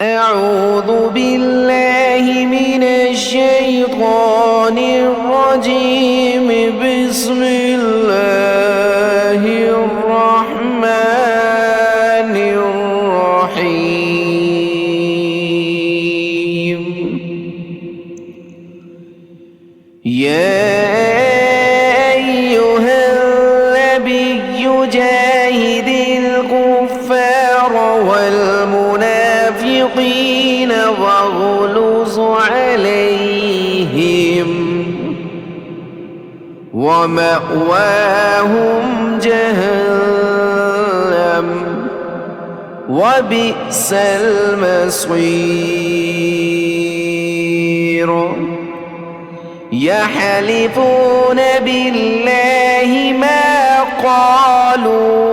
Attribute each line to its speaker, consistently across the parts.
Speaker 1: أعوذ بالله من الشيطان الرجيم. بسم الله الرحمن الرحيم. يا أيها النبي جاهد الكفار والمنافقين واغلظ عليهم ومأواهم جهنم وبئس المصير. يحلفون بالله ما قالوا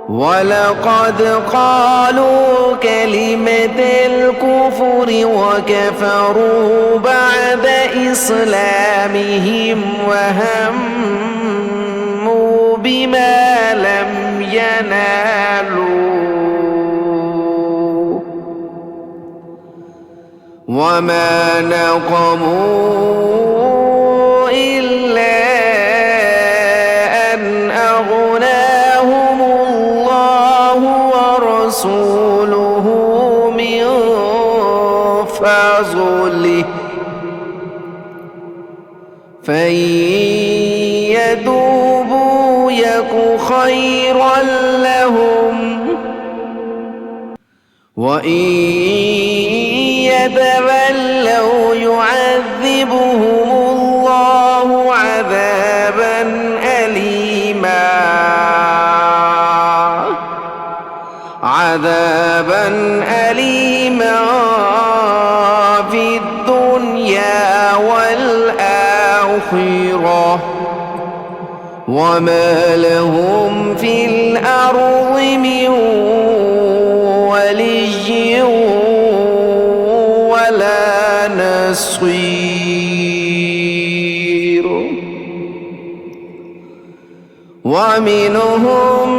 Speaker 1: ولقد قالوا كلمة الكفر وكفروا بعد إسلامهم وهموا بما لم ينالوا وما نقموا إلا أن أغناهم الله ورسوله من فضله فإن يتوبوا يك خيرا لهم وإن يتولوا يعذبهم الله عذابا أليما في الدنيا والآخرة وما لهم في الأرض من ولي ولا نصير. ومنهم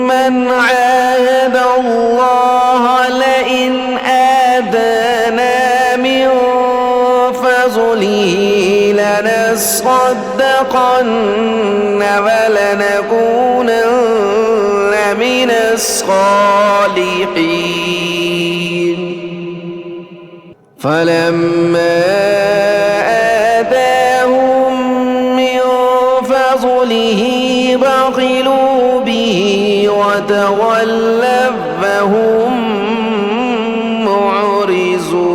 Speaker 1: من عاهد الله لئن آتانا من فضله لنصدقن ولنكونن من الصالحين. فلما آتاهم من فضله بخلوا به وتولوا وهم معرضون.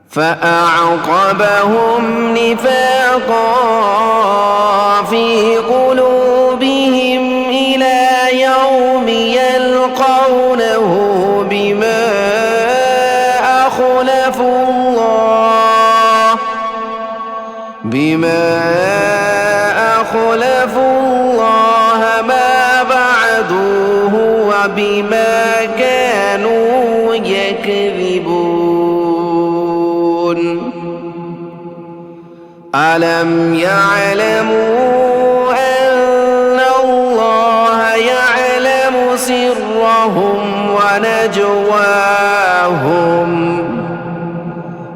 Speaker 1: فأعقبهم نفاقا في قلوبهم إلى يوم يلقونه بما أخلفوا الله ما بعدوه وبما كانوا يكذبون. ألم يعلموا أن الله يعلم سرهم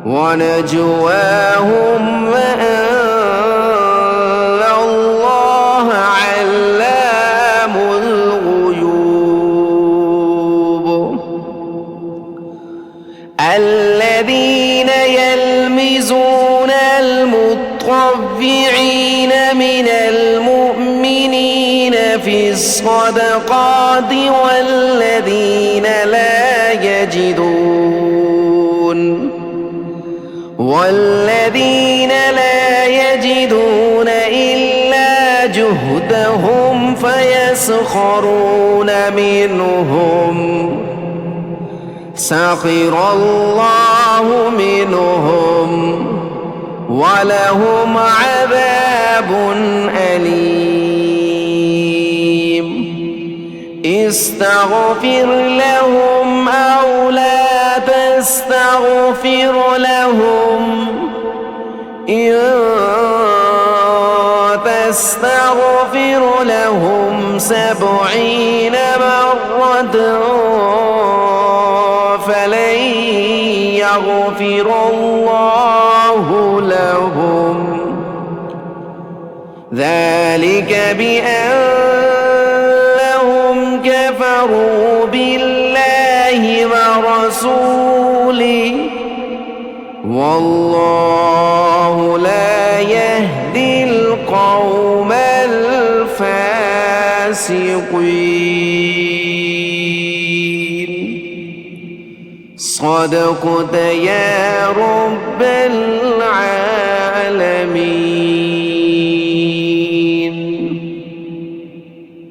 Speaker 1: ونجواهم وأن الله علام الغيوب. الذين يلمزون المطوعين من المؤمنين في الصدقات والذين لا يجدون إلا جهدهم فيسخرون منهم سخر الله منهم ولهم عذاب أليم. استغفر لهم أو لا تستغفر لهم إن تستغفر لهم 70 مرة فلن يغفر الله لهم ذلك بأنهم كفروا بالله ورسوله والله لا يهدي القوم الفاسقين. صدقت يا رب العالمين.